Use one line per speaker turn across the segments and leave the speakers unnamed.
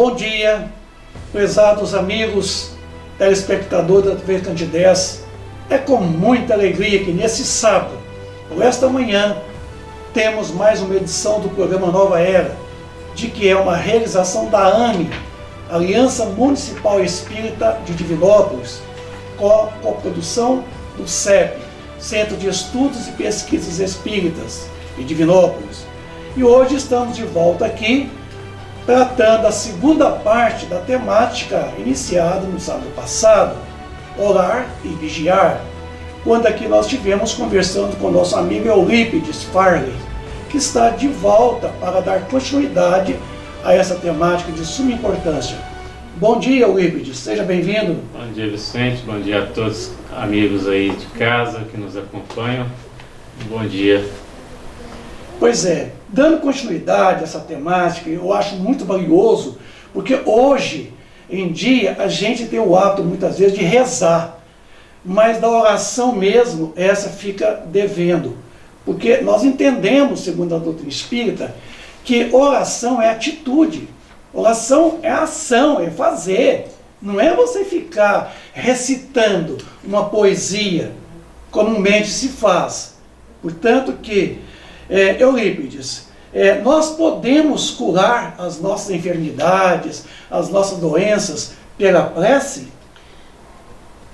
Bom dia, prezados amigos, telespectadores da TV Candidez. É com muita alegria que nesse sábado, ou esta manhã, temos mais uma edição do programa Nova Era, de que é uma realização da AME, Aliança Municipal Espírita de Divinópolis, com a coprodução do CEP, Centro de Estudos e Pesquisas Espíritas de Divinópolis. E hoje estamos de volta aqui, tratando a segunda parte da temática iniciada no sábado passado, orar e vigiar, quando aqui nós estivemos conversando com o nosso amigo Eurípides Farley, que está de volta para dar continuidade a essa temática de suma importância. Bom dia, Eurípides, seja bem-vindo.
Bom dia, Vicente, bom dia a todos amigos aí de casa que nos acompanham. Bom dia.
Pois é, dando continuidade a essa temática, eu acho muito valioso, porque hoje em dia a gente tem o hábito muitas vezes de rezar, mas da oração mesmo, essa fica devendo, porque nós entendemos, segundo a doutrina espírita, que oração é atitude, oração é ação, é fazer, não é você ficar recitando uma poesia, comumente se faz. Portanto que, Eurípides, nós podemos curar as nossas enfermidades, as nossas doenças pela prece?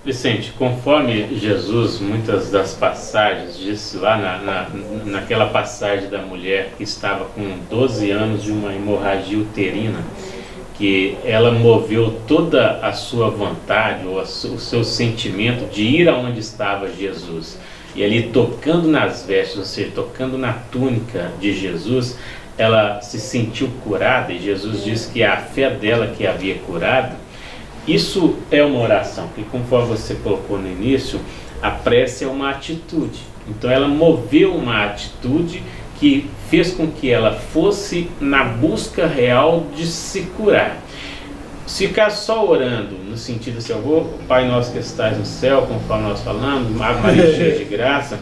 Vicente, conforme Jesus, muitas das passagens, disse lá naquela passagem da mulher que estava com 12 anos de uma hemorragia uterina, que ela moveu toda a sua vontade, ou o seu sentimento de ir aonde estava Jesus. E ali tocando nas vestes, ou seja, tocando na túnica de Jesus, ela se sentiu curada, e Jesus disse que a fé dela que havia curado. Isso é uma oração, porque conforme você colocou no início, a prece é uma atitude. Então ela moveu uma atitude que fez com que ela fosse na busca real de se curar. Se ficar só orando, no sentido assim, Pai nosso que estás no céu, conforme nós falamos, Ave Maria cheia de graça,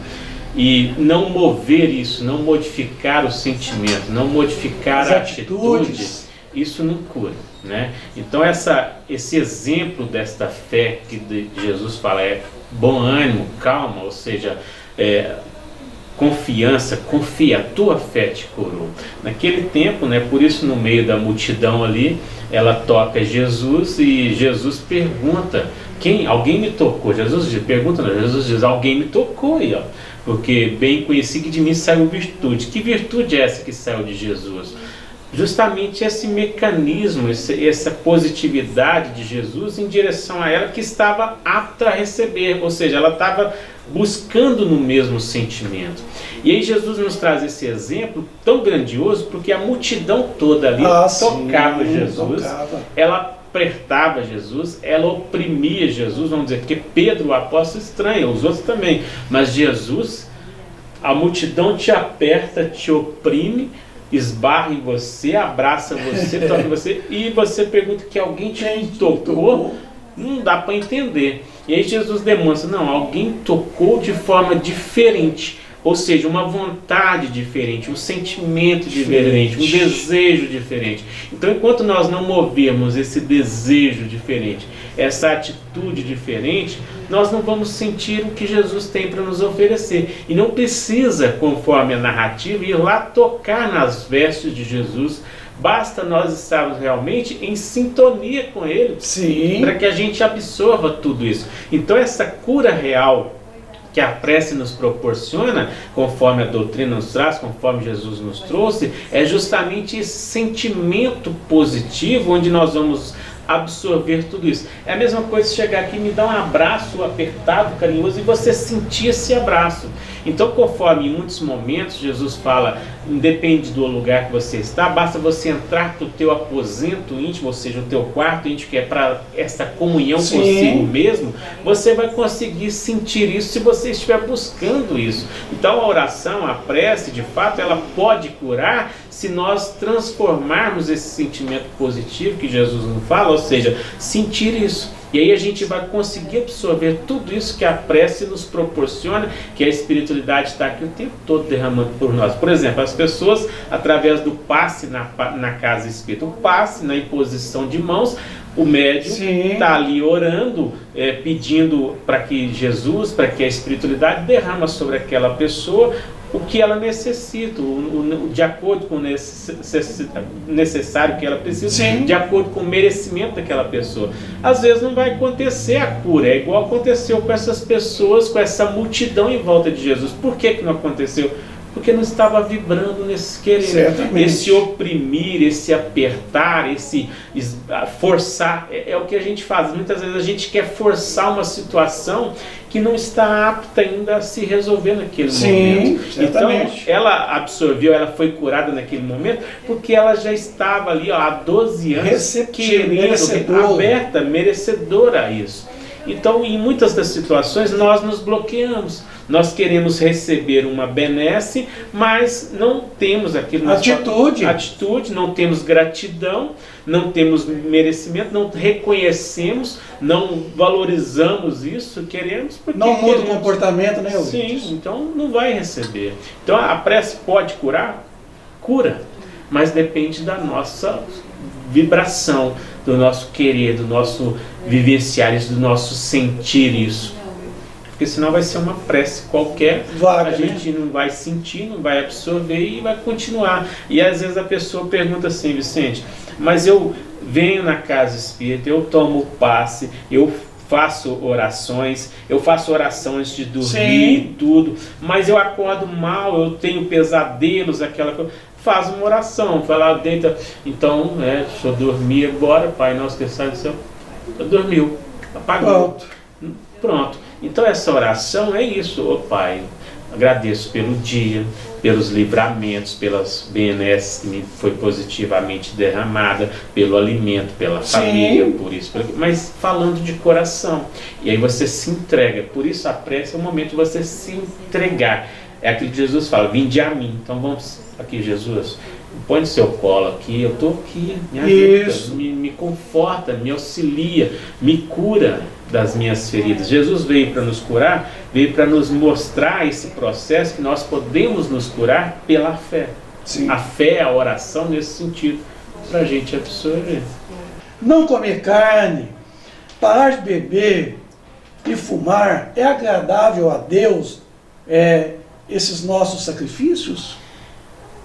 e não mover isso, não modificar o sentimento, não modificar a atitude, isso não cura, né? Então esse exemplo desta fé que Jesus fala é bom ânimo, calma, ou seja, confiança, confia, a tua fé te curou. Naquele tempo, né, por isso no meio da multidão ali, ela toca Jesus e Jesus pergunta, alguém me tocou? Jesus diz, alguém me tocou aí, ó, porque bem conheci que de mim saiu virtude. Que virtude é essa que saiu de Jesus? Justamente esse mecanismo, essa positividade de Jesus em direção a ela que estava apta a receber, ou seja, ela estava buscando no mesmo sentimento. E aí Jesus nos traz esse exemplo tão grandioso, porque a multidão toda ali tocava Jesus, ela apertava Jesus, ela oprimia Jesus, vamos dizer, porque Pedro, o apóstolo, estranha, os outros também, mas Jesus, a multidão te aperta, te oprime, esbarra em você, abraça você, toca em você, e você pergunta que alguém te tocou, não dá para entender. E aí Jesus demonstra, não, alguém tocou de forma diferente, ou seja, uma vontade diferente, um sentimento diferente, um desejo diferente. Então, enquanto nós não movermos esse desejo diferente, essa atitude diferente, nós não vamos sentir o que Jesus tem para nos oferecer. E não precisa, conforme a narrativa, ir lá tocar nas vestes de Jesus. Basta nós estarmos realmente em sintonia com Ele, para que a gente absorva tudo isso. Então essa cura real que a prece nos proporciona, conforme a doutrina nos traz, conforme Jesus nos trouxe, é justamente esse sentimento positivo, onde nós vamos absorver tudo isso. É a mesma coisa chegar aqui e me dar um abraço apertado, carinhoso, e você sentir esse abraço. Então, conforme em muitos momentos Jesus fala, independe do lugar que você está, basta você entrar para o teu aposento íntimo, ou seja, o teu quarto íntimo, que é para essa comunhão consigo mesmo, você vai conseguir sentir isso se você estiver buscando isso. Então a oração, a prece, de fato, ela pode curar se nós transformarmos esse sentimento positivo que Jesus nos fala, ou seja, sentir isso. E aí a gente vai conseguir absorver tudo isso que a prece nos proporciona, que a espiritualidade está aqui o tempo todo derramando por nós. Por exemplo, as pessoas, através do passe na casa espírita, o passe na imposição de mãos, o médium está ali orando, pedindo para que Jesus, para que a espiritualidade derrama sobre aquela pessoa o que ela necessita, de acordo com o necessário que ela precisa, de acordo com o merecimento daquela pessoa. Às vezes não vai acontecer a cura, é igual aconteceu com essas pessoas, com essa multidão em volta de Jesus. Por que não aconteceu? Porque não estava vibrando nesse querer. Certamente. Esse oprimir, esse apertar, esse forçar, é o que a gente faz. Muitas vezes a gente quer forçar uma situação que não está apta ainda a se resolver naquele momento. Certamente. Então, ela absorveu, ela foi curada naquele momento, porque ela já estava ali há 12 anos querendo, aberta, merecedora a isso. Então, em muitas das situações, nós nos bloqueamos. Nós queremos receber uma benesse, mas não temos aquilo. Atitude, não temos gratidão, não temos merecimento, não reconhecemos, não valorizamos isso, queremos porque não muda o comportamento, né? Sim, então não vai receber. Então a prece pode curar? Cura, mas depende da nossa vibração, do nosso querer, do nosso vivenciar isso, do nosso sentir isso. Porque senão vai ser uma prece qualquer, a gente não vai sentir, não vai absorver e vai continuar. E às vezes a pessoa pergunta assim: Vicente, mas eu venho na casa espírita, eu tomo passe, eu faço orações, eu faço oração antes de dormir e tudo, mas eu acordo mal, eu tenho pesadelos, aquela coisa. Faz uma oração, vai lá, deita. Então, deixa eu dormir agora, Pai nosso que estás no céu. Dormiu, apagou. Pronto. Então essa oração é isso. Ô Pai, agradeço pelo dia, pelos livramentos, pelas benesses que me foi positivamente derramada, pelo alimento, pela família, por isso, mas falando de coração. E aí você se entrega. Por isso a prece é o momento de você se entregar. É aquilo que Jesus fala: vinde a mim. Então vamos aqui, Jesus, põe no seu colo aqui, eu estou aqui, me ajuda, me conforta, me auxilia, me cura das minhas feridas. Jesus veio para nos curar, veio para nos mostrar esse processo que nós podemos nos curar pela fé. A fé, a oração nesse sentido, para a gente absorver.
Não comer carne, parar de beber e fumar, é agradável a Deus esses nossos sacrifícios?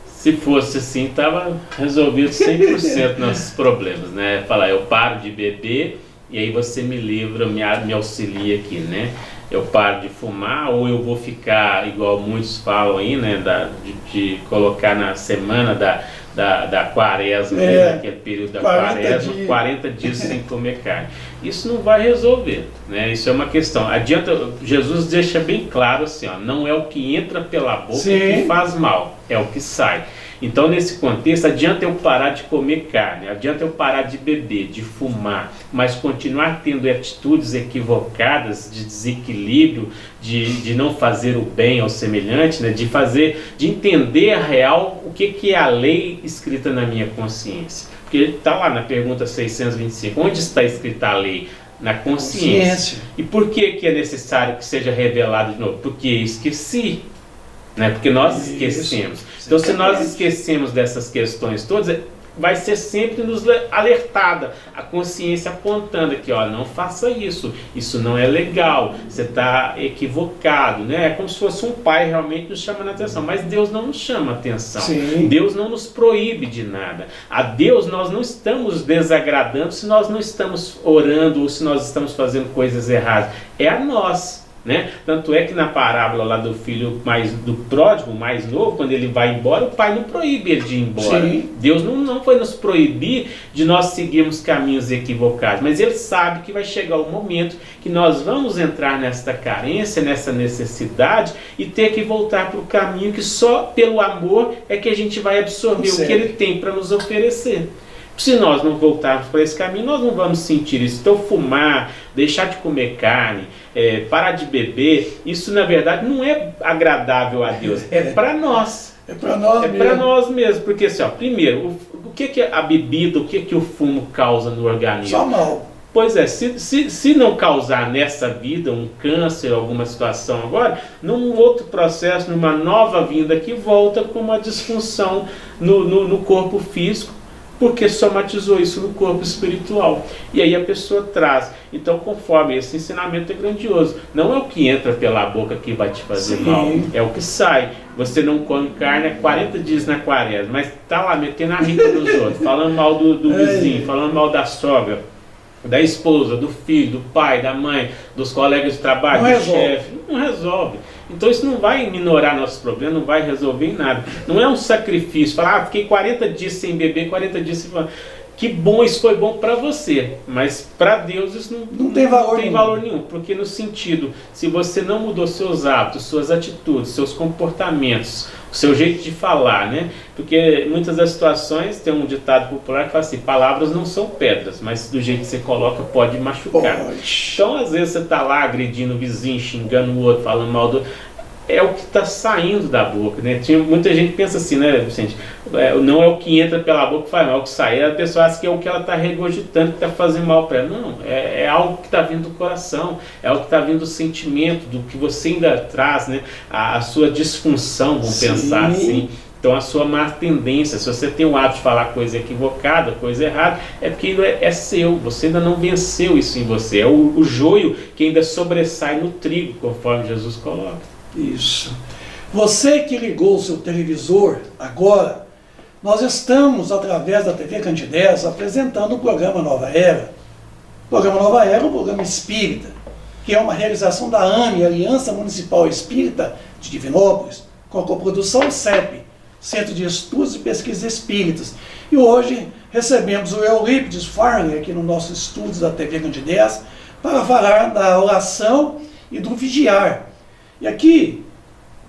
Se fosse assim, estava resolvido 100% nossos problemas, né? Falar, eu paro de beber e aí você me livra, me auxilia aqui, né? Eu paro de fumar, ou eu vou ficar, igual muitos falam aí, né? De colocar na semana da quaresma, naquele período da quaresma, 40 dias sem comer carne. Isso não vai resolver, né? Isso é uma questão. Jesus deixa bem claro assim, ó, não é o que entra pela boca que faz mal, é o que sai. Então, nesse contexto, adianta eu parar de comer carne, adianta eu parar de beber, de fumar, mas continuar tendo atitudes equivocadas, de desequilíbrio, de não fazer o bem ao semelhante, né? de entender a real o que é a lei escrita na minha consciência. Porque está lá na pergunta 625, onde está escrita a lei? Na consciência. E por que é necessário que seja revelado de novo? Porque esqueci. Né? Porque nós esquecemos. Então, se nós esquecemos dessas questões todas, vai ser sempre nos alertada, a consciência apontando aqui, ó, não faça isso, isso não é legal, você está equivocado, né? É como se fosse um pai realmente nos chamando a atenção, mas Deus não nos chama a atenção. Deus não nos proíbe de nada. A Deus nós não estamos desagradando se nós não estamos orando ou se nós estamos fazendo coisas erradas. É a nós. Né? Tanto é que na parábola lá do filho do pródigo, mais novo, quando ele vai embora, o pai não proíbe ele de ir embora. Deus não foi nos proibir de nós seguirmos caminhos equivocados, mas ele sabe que vai chegar o momento que nós vamos entrar nesta carência, nessa necessidade e ter que voltar para o caminho que só pelo amor é que a gente vai absorver o que ele tem para nos oferecer. Se nós não voltarmos para esse caminho, nós não vamos sentir isso. Então fumar, deixar de comer carne, parar de beber, isso na verdade não é agradável a Deus, é para nós.
É para nós
É
mesmo.
para nós mesmo, porque assim, ó, primeiro, o que a bebida, o que o fumo causa no organismo?
Só mal.
Pois é, se não causar nessa vida um câncer, alguma situação agora, num outro processo, numa nova vinda que volta com uma disfunção no corpo físico, porque somatizou isso no corpo espiritual. E aí a pessoa traz. Então, conforme esse ensinamento é grandioso, não é o que entra pela boca que vai te fazer mal, é o que sai. Você não come carne há 40 dias na quaresma, mas está lá metendo a rica dos outros, falando mal do vizinho, falando mal da sogra, da esposa, do filho, do pai, da mãe, dos colegas de trabalho, do chefe. Não resolve. Então isso não vai minorar nossos problemas, não vai resolver em nada. Não é um sacrifício, falar, fiquei 40 dias sem beber, 40 dias sem falar. Que bom, isso foi bom para você, mas para Deus isso não tem valor nenhum, porque no sentido, se você não mudou seus hábitos, suas atitudes, seus comportamentos, o seu jeito de falar, né? Porque muitas das situações, tem um ditado popular que fala assim, palavras não são pedras, mas do jeito que você coloca pode machucar. Então às vezes você está lá agredindo o vizinho, xingando o outro, falando mal do... É o que está saindo da boca, né? Muita gente pensa assim, né, Vicente? Não é o que entra pela boca que faz mal, é o que sai. A pessoa acha que é o que ela está regurgitando, que está fazendo mal para ela. Não, é algo que está vindo do coração, é algo que está vindo do sentimento, do que você ainda traz, né? A sua disfunção, vamos pensar assim. Então a sua má tendência, se você tem o hábito de falar coisa equivocada, coisa errada, é porque é seu, você ainda não venceu isso em você. É o joio que ainda sobressai no trigo, conforme Jesus coloca.
Isso. Você que ligou o seu televisor agora, nós estamos, através da TV Candidez, apresentando o programa Nova Era. O programa Nova Era é um programa espírita, que é uma realização da AME, Aliança Municipal Espírita de Divinópolis, com a coprodução CEP, Centro de Estudos e Pesquisas Espíritas. E hoje recebemos o Eurípides Farley aqui no nosso estúdio da TV Candidez para falar da oração e do vigiar. E aqui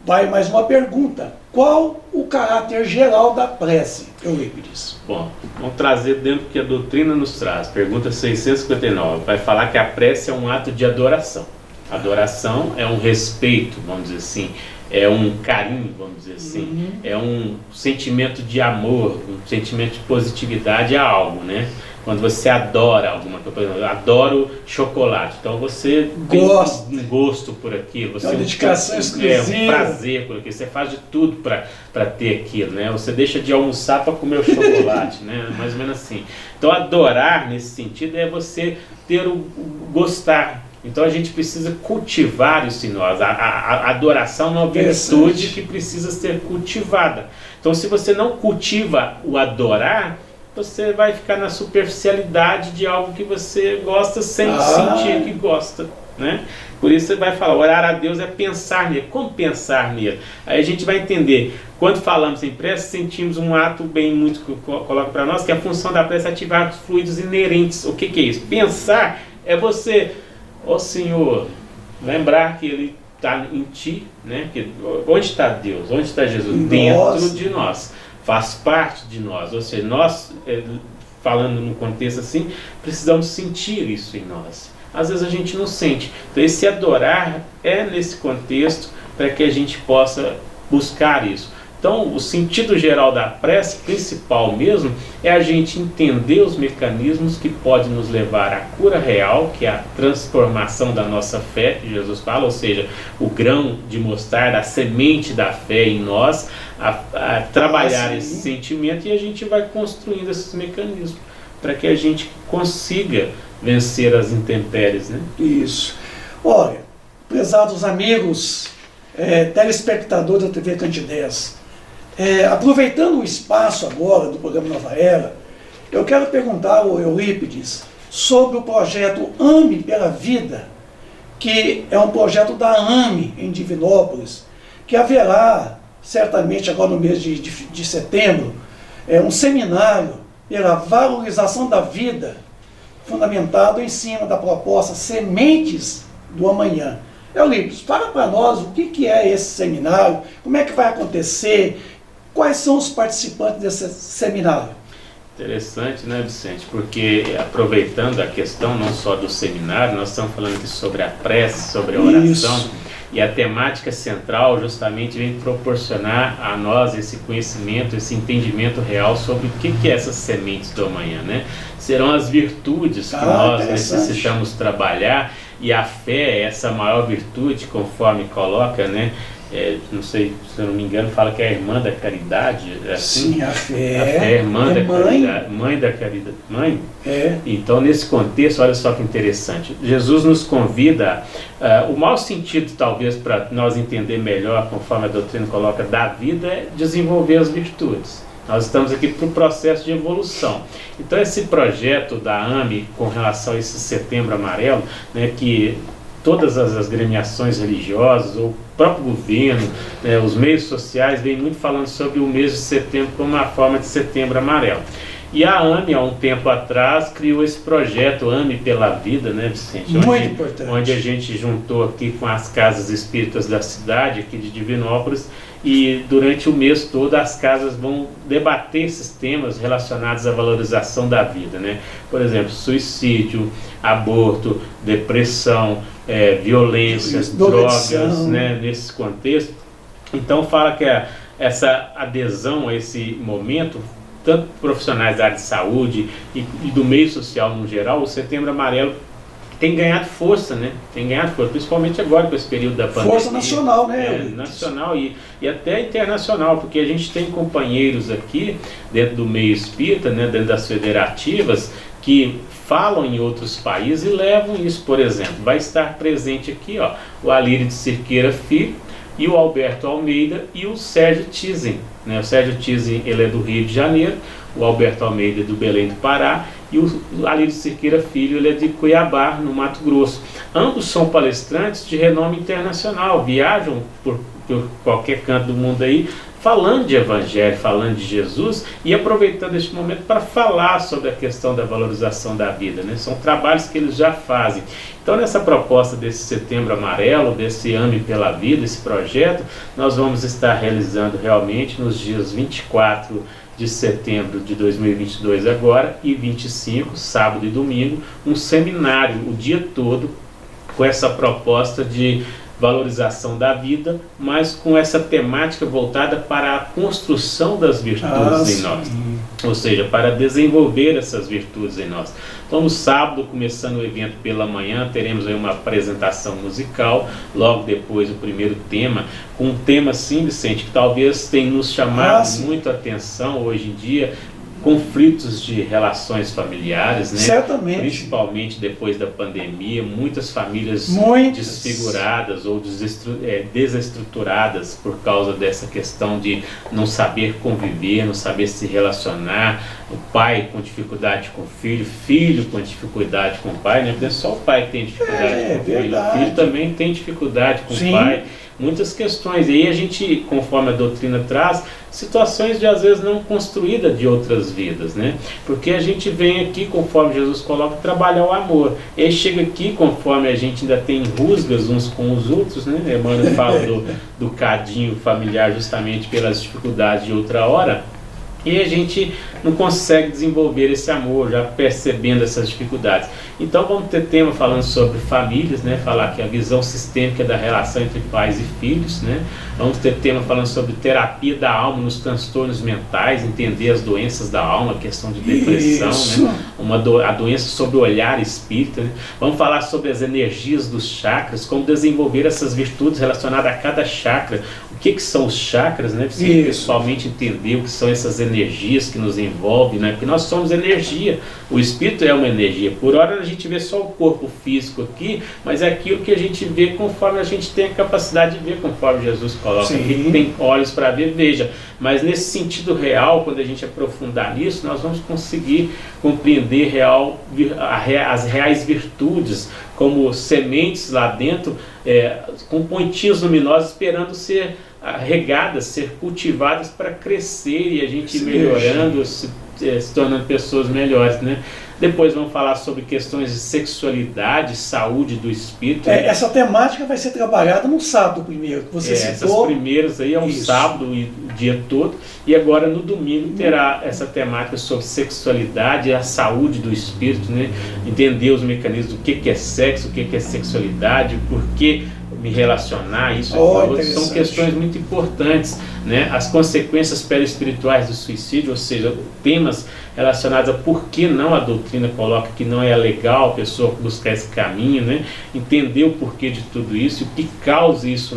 vai mais uma pergunta. Qual o caráter geral da prece, Eurípides?
Bom, vamos trazer dentro do que a doutrina nos traz. Pergunta 659. Vai falar que a prece é um ato de adoração. Adoração é um respeito, vamos dizer assim. É um carinho, vamos dizer assim. É um sentimento de amor, um sentimento de positividade a algo, né? Quando você adora alguma coisa, por exemplo, eu adoro chocolate, então você tem um gosto por aquilo, você
uma dedicação exclusiva,
um prazer por aquilo, você faz de tudo para ter aquilo, né? Você deixa de almoçar para comer o chocolate, né? Mais ou menos assim. Então adorar nesse sentido é você ter o gostar. Então a gente precisa cultivar isso em nós. A adoração é uma virtude que precisa ser cultivada. Então se você não cultiva o adorar, você vai ficar na superficialidade de algo que você gosta sem sentir que gosta, né? Por isso você vai falar, orar a Deus é pensar nele. Como pensar nele? Aí a gente vai entender, quando falamos em prece, sentimos um ato bem muito que coloca para nós, que a função da prece é ativar os fluidos inerentes. O que é isso? Pensar é você, ó Senhor, lembrar que Ele está em ti, né? Que, onde está Deus? Onde está Jesus? Dentro de nós. Faz parte de nós, ou seja, nós, falando no contexto assim, precisamos sentir isso em nós. Às vezes a gente não sente. Então esse adorar é nesse contexto para que a gente possa buscar isso. Então o sentido geral da prece, principal mesmo, é a gente entender os mecanismos que podem nos levar à cura real, que é a transformação da nossa fé, que Jesus fala, ou seja, o grão de mostarda, a semente da fé em nós, a trabalhar esse sentimento, e a gente vai construindo esses mecanismos para que a gente consiga vencer as intempéries, né?
Isso. Olha, prezados amigos, telespectadores da TV Candidez, aproveitando o espaço agora do programa Nova Era, eu quero perguntar ao Eurípides sobre o projeto AME pela Vida, que é um projeto da AME em Divinópolis, que haverá certamente agora no mês de setembro, um seminário pela valorização da vida, fundamentado em cima da proposta Sementes do Amanhã. Eurípides, fala para nós o que é esse seminário, como é que vai acontecer, quais são os participantes desse seminário?
Interessante, né, Vicente? Porque aproveitando a questão não só do seminário, nós estamos falando aqui sobre a prece, sobre a oração.
Isso.
E a temática central justamente vem proporcionar a nós esse conhecimento, esse entendimento real sobre o que é essas sementes do amanhã, né? Serão as virtudes que nós necessitamos trabalhar, e a fé é essa maior virtude, conforme coloca, né? Não sei, se eu não me engano, fala que é a irmã da caridade. Assim?
Sim, a fé
é irmã da caridade, mãe da caridade. Mãe? Então, nesse contexto, olha só que interessante. Jesus nos convida, o mau sentido, talvez, para nós entender melhor, conforme a doutrina coloca, da vida, é desenvolver as virtudes. Nós estamos aqui para o processo de evolução. Então, esse projeto da AME, com relação a esse Setembro Amarelo, né, que todas as agremiações religiosas, ou o próprio governo, né, os meios sociais, vêm muito falando sobre o mês de setembro como uma forma de Setembro Amarelo. E a AME, há um tempo atrás, criou esse projeto AME pela Vida, né, Vicente?
Muito importante.
Onde a gente juntou aqui com as casas espíritas da cidade, aqui de Divinópolis, e durante o mês todo as casas vão debater esses temas relacionados à valorização da vida, né? Por exemplo, suicídio, aborto, depressão, violência, drogas, né, nesse contexto. Então fala que essa adesão a esse momento, tanto profissionais da área de saúde e do meio social no geral, o Setembro Amarelo tem ganhado força, né? Tem ganhado força, principalmente agora com esse período da pandemia.
Força nacional, né?
Nacional e até internacional, porque a gente tem companheiros aqui dentro do meio espírita, né, dentro das federativas, que falam em outros países e levam isso. Por exemplo, vai estar presente aqui, ó, o Alírio de Cerqueira Filho, e o Alberto Almeida e o Sérgio Tizen, né? O Sérgio Tizen, ele é do Rio de Janeiro, o Alberto Almeida é do Belém do Pará, e o Alírio de Cerqueira Filho, ele é de Cuiabá, no Mato Grosso. Ambos são palestrantes de renome internacional, viajam por qualquer canto do mundo aí, falando de evangelho, falando de Jesus e aproveitando este momento para falar sobre a questão da valorização da vida, né? São trabalhos que eles já fazem. Então, nessa proposta desse Setembro Amarelo, desse AME pela Vida, esse projeto, nós vamos estar realizando realmente nos dias 24 de setembro de 2022 agora e 25, sábado e domingo, um seminário o dia todo com essa proposta de valorização da vida, mas com essa temática voltada para a construção das virtudes em nós, ou seja, para desenvolver essas virtudes em nós. Então, no sábado, começando o evento pela manhã, teremos aí uma apresentação musical, logo depois o primeiro tema, com um tema, sim, Vicente, que talvez tenha nos chamado muito a atenção hoje em dia, conflitos de relações familiares, né?
Certamente.
Principalmente depois da pandemia, muitas famílias desfiguradas ou desestruturadas por causa dessa questão de não saber conviver, não saber se relacionar, o pai com dificuldade com o filho, filho com dificuldade com o pai, né? Porque só o pai que tem dificuldade com o filho, o filho também tem dificuldade com o pai. Muitas questões, e aí a gente, conforme a doutrina traz, situações de às vezes não construídas de outras vidas, né? Porque a gente vem aqui, conforme Jesus coloca, trabalhar o amor, e aí chega aqui, conforme a gente ainda tem rusgas uns com os outros, né? Emmanuel fala do cadinho familiar justamente pelas dificuldades de outra hora, e a gente não consegue desenvolver esse amor, já percebendo essas dificuldades. Então vamos ter tema falando sobre famílias, né? Falar que a visão sistêmica da relação entre pais e filhos, né? Vamos ter tema falando sobre terapia da alma nos transtornos mentais, entender as doenças da alma, a questão de depressão, né? A doença sobre o olhar espírita, né? Vamos falar sobre as energias dos chakras, como desenvolver essas virtudes relacionadas a cada chakra. O que são os chakras, né? Principalmente entender o que são essas energias que nos envolvem, né? Porque nós somos energia, o espírito é uma energia. Por hora a gente vê só o corpo físico aqui, mas é aquilo que a gente vê conforme a gente tem a capacidade de ver, conforme Jesus coloca aqui, tem olhos para ver, veja. Mas nesse sentido real, quando a gente aprofundar nisso, nós vamos conseguir compreender as reais virtudes, como sementes lá dentro, com pontinhos luminosos esperando ser regadas, ser cultivadas para crescer e a gente ir melhorando, se tornando pessoas melhores, né? Depois vamos falar sobre questões de sexualidade, saúde do espírito.
Essa temática vai ser trabalhada no sábado primeiro, que você citou.
Essas primeiras aí é um sábado e o dia todo, e agora no domingo terá essa temática sobre sexualidade e a saúde do espírito, né? Entender os mecanismos do que é sexo, o que é sexualidade, por que me relacionar, isso são questões muito importantes, né? As consequências perispirituais do suicídio, ou seja, temas relacionados a por que não a doutrina coloca que não é legal a pessoa buscar esse caminho, né? Entender o porquê de tudo isso, o que causa isso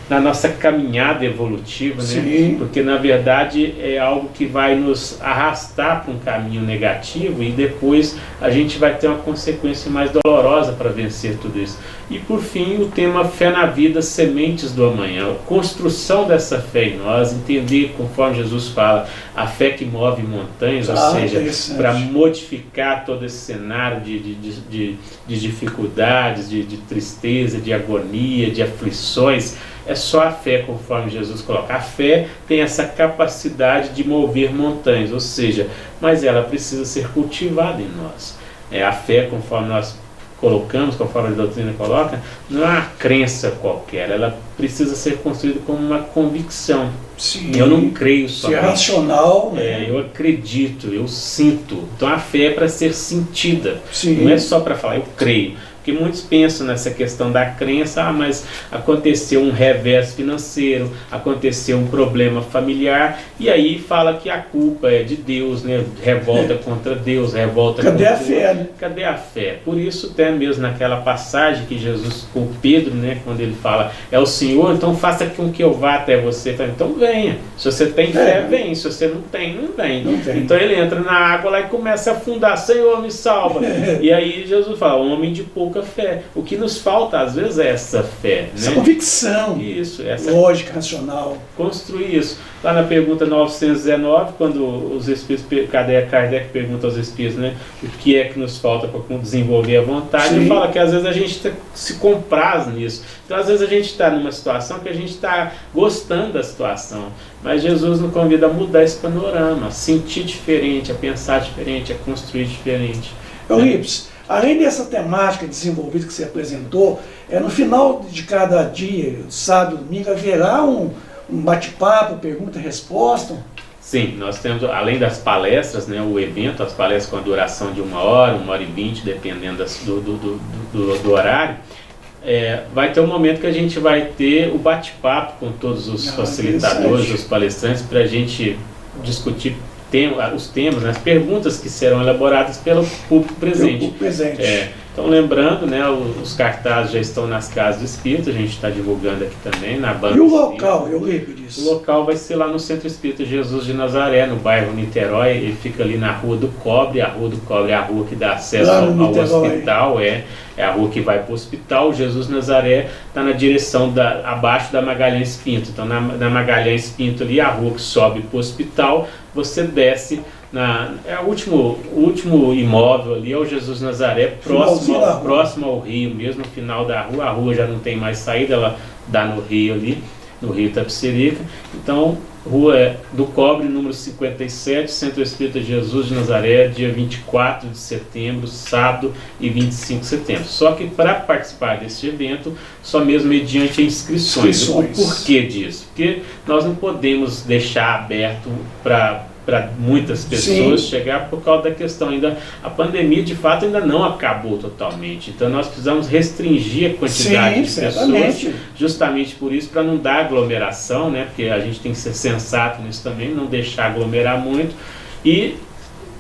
na nossa caminhada evolutiva, né? Porque na verdade é algo que vai nos arrastar para um caminho negativo e depois a gente vai ter uma consequência mais dolorosa para vencer tudo isso. E por fim, o tema fé na vida, sementes do amanhã, a construção dessa fé em nós, entender, conforme Jesus fala, a fé que move montanhas, ou seja, para modificar todo esse cenário de dificuldades, de tristeza, de agonia, de aflições. É só a fé, conforme Jesus coloca. A fé tem essa capacidade de mover montanhas, ou seja, mas ela precisa ser cultivada em nós. A fé, conforme nós colocamos, conforme a doutrina coloca, não é uma crença qualquer, ela precisa ser construída como uma convicção.
Sim.
Eu não creio somente.
Se é racional, né?
Eu acredito, eu sinto. Então a fé é para ser sentida.
Sim.
Não é só para falar, eu creio. Porque muitos pensam nessa questão da crença, mas aconteceu um revés financeiro, aconteceu um problema familiar, e aí fala que a culpa é de Deus, né? Revolta contra Deus, revolta
Cadê
contra
a fé, né?
Cadê a fé? Por isso até mesmo naquela passagem que Jesus, com Pedro, né, quando ele fala, é o Senhor, então faça com que eu vá até você. Então venha. Se você tem fé, vem. Se você não tem, não vem. Então ele entra na água lá e começa a afundar, Senhor, me salva. E aí Jesus fala, homem de pouca fé. O que nos falta às vezes é essa fé,
essa
né?
convicção,
isso, essa
lógica, racional.
Construir isso. Lá na pergunta 919, quando os espíritos, Kardec pergunta aos espíritos, né, o que é que nos falta para desenvolver a vontade, ele fala que às vezes a gente se compraz nisso. Então às vezes a gente está numa situação que a gente está gostando da situação, mas Jesus nos convida a mudar esse panorama, a sentir diferente, a pensar diferente, a construir diferente.
Euripides, além dessa temática desenvolvida que você apresentou, no final de cada dia, sábado, domingo, haverá um bate-papo, pergunta e resposta?
Sim, nós temos, além das palestras, né, o evento, as palestras com a duração de 1 hora, 1h20, dependendo do horário, vai ter um momento que a gente vai ter o bate-papo com todos os facilitadores, os palestrantes, para a gente discutir os temas, né, as perguntas que serão elaboradas pelo público presente. Então lembrando, né, os cartazes já estão nas casas do Espírito, a gente está divulgando aqui também, na banca.
E o local, eu lembro disso.
O local vai ser lá no Centro Espírita Jesus de Nazaré, no bairro Niterói, ele fica ali na Rua do Cobre, a Rua do Cobre é a rua que dá acesso ao hospital, é a rua que vai para o hospital. Jesus Nazaré está na direção, abaixo da Magalhães Pinto, então na Magalhães Pinto ali, a rua que sobe para o hospital, você desce, o último imóvel ali é o Jesus Nazaré, próximo ao rio, mesmo no final da rua. A rua já não tem mais saída, ela dá no rio ali, no rio Itapecerica. Então, Rua do Cobre, número 57, Centro Espírita Jesus de Nazaré, dia 24 de setembro, sábado, e 25 de setembro. Só que para participar desse evento, só mesmo mediante inscrições. O porquê disso? Porque nós não podemos deixar aberto para muitas pessoas chegar por causa da questão ainda, a pandemia de fato ainda não acabou totalmente, então nós precisamos restringir a quantidade de pessoas, justamente por isso, para não dar aglomeração, né, porque a gente tem que ser sensato nisso também, não deixar aglomerar muito e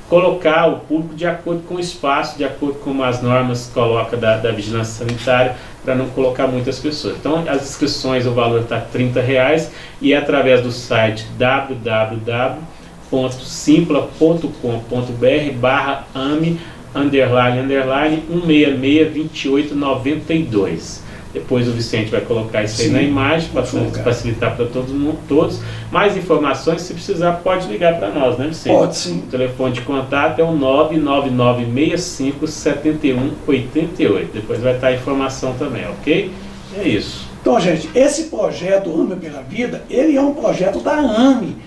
colocar o público de acordo com o espaço, de acordo com as normas que coloca da vigilância sanitária, para não colocar muitas pessoas. Então as inscrições, o valor está R$30 e é através do site www.simpla.com.br/ame_1662892. Depois o Vicente vai colocar isso aí na imagem para facilitar para todos. Mais informações, se precisar, pode ligar para nós, né, Vicente?
Pode sim.
O telefone de contato é o 999657188. Depois vai estar a informação também, ok? É isso.
Então, gente, esse projeto AME pela Vida, ele é um projeto da AME.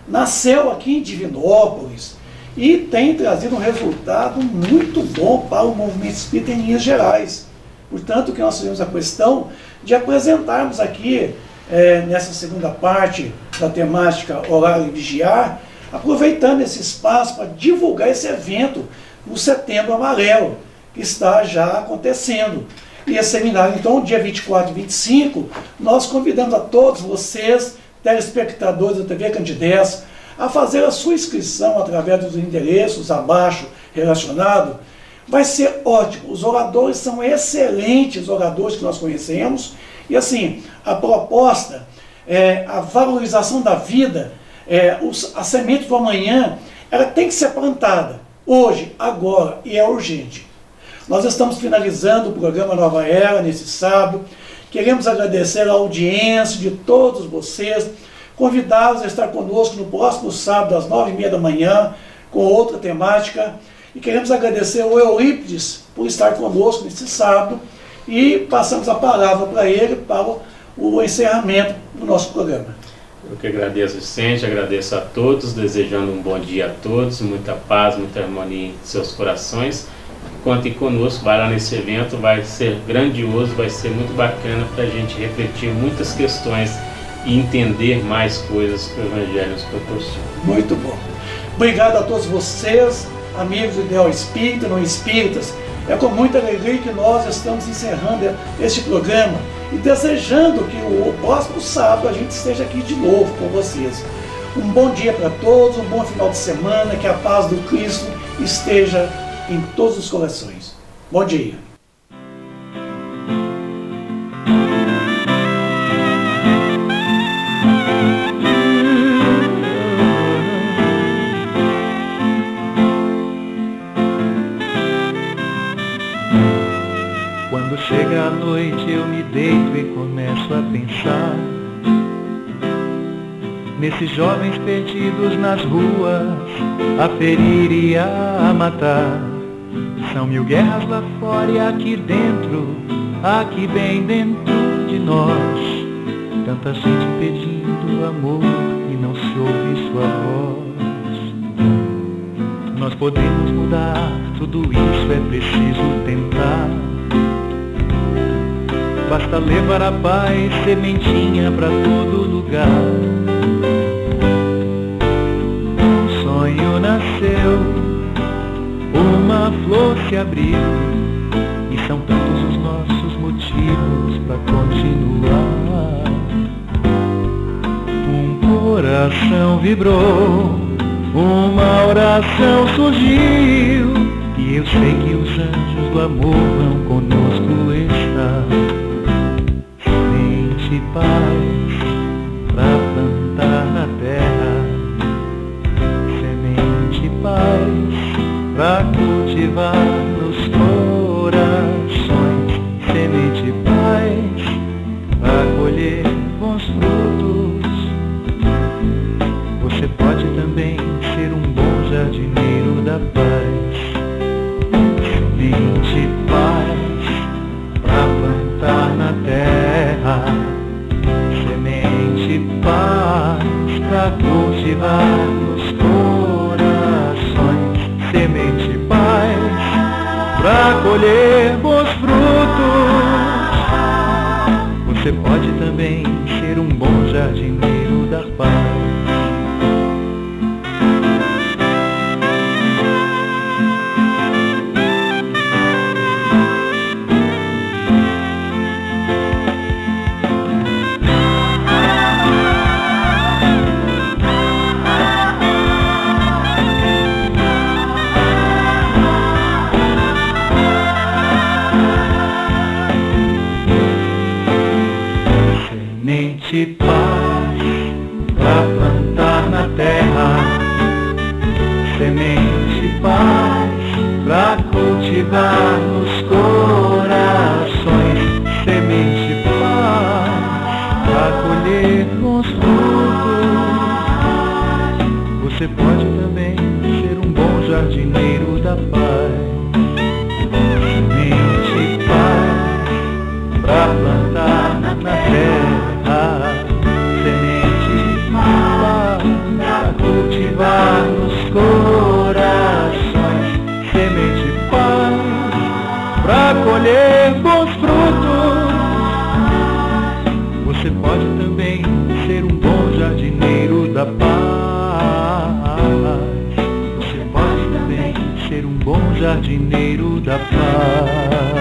Nasceu aqui em Divinópolis e tem trazido um resultado muito bom para o movimento espírita em linhas gerais. Portanto, que nós fizemos a questão de apresentarmos aqui, nessa segunda parte da temática Orar e Vigiar, aproveitando esse espaço para divulgar esse evento, o Setembro Amarelo, que está já acontecendo. e esse seminário. Então, dia 24 e 25, nós convidamos a todos vocês, telespectadores da TV Candidez, a fazer a sua inscrição através dos endereços abaixo relacionados. Vai ser ótimo. Os oradores são excelentes oradores que nós conhecemos. E assim, a proposta é a valorização da vida, a semente do amanhã, ela tem que ser plantada hoje, agora, e é urgente. Nós estamos finalizando o programa Nova Era nesse sábado. Queremos agradecer a audiência de todos vocês, convidá-los a estar conosco no próximo sábado, às 9h30 da manhã, com outra temática. E queremos agradecer ao Eurípides por estar conosco nesse sábado e passamos a palavra para ele para o encerramento do nosso programa.
Eu que agradeço, Vicente, agradeço a todos, desejando um bom dia a todos, muita paz, muita harmonia em seus corações. Contem conosco, vai lá nesse evento, vai ser grandioso, vai ser muito bacana para a gente refletir muitas questões e entender mais coisas que o Evangelho nos proporciona.
Muito bom. Obrigado a todos vocês, amigos do Ideal Espírita, não espíritas. É com muita alegria que nós estamos encerrando este programa e desejando que o próximo sábado a gente esteja aqui de novo com vocês. Um bom dia para todos, um bom final de semana, que a paz do Cristo esteja em todos os corações. Bom dia.
Quando chega a noite eu me deito e começo a pensar nesses jovens perdidos nas ruas, a ferir e a matar. São mil guerras lá fora e aqui dentro, aqui bem dentro de nós. Tanta gente pedindo amor e não se ouve sua voz. Nós podemos mudar, tudo isso é preciso tentar. Basta levar a paz, sementinha pra todo lugar. Um sonho nasceu, uma flor se abriu, e são tantos os nossos motivos pra continuar. Um coração vibrou, uma oração surgiu, e eu sei que os anjos do amor vão conosco estar. Semente paz pra plantar na terra, semente paz pra cultivar nos corações, semente paz pra colher bons frutos. Você pode também ser um bom jardineiro da paz. Semente paz pra plantar na terra, semente paz pra cultivar nos corações, semente paz pra colher bons frutos. Você pode também ser um bom jardineiro da paz. Semente paz pra plantar na terra, semente paz pra cultivar nos corações, semente paz pra colher bons frutos. Você pode também ser um bom jardineiro da paz. Semente paz pra plantar na terra, semente paz pra cultivar nos corações, semente paz pra colher bons frutos. Você pode também ser um bom jardineiro da paz. Você pode também ser um bom jardineiro da paz.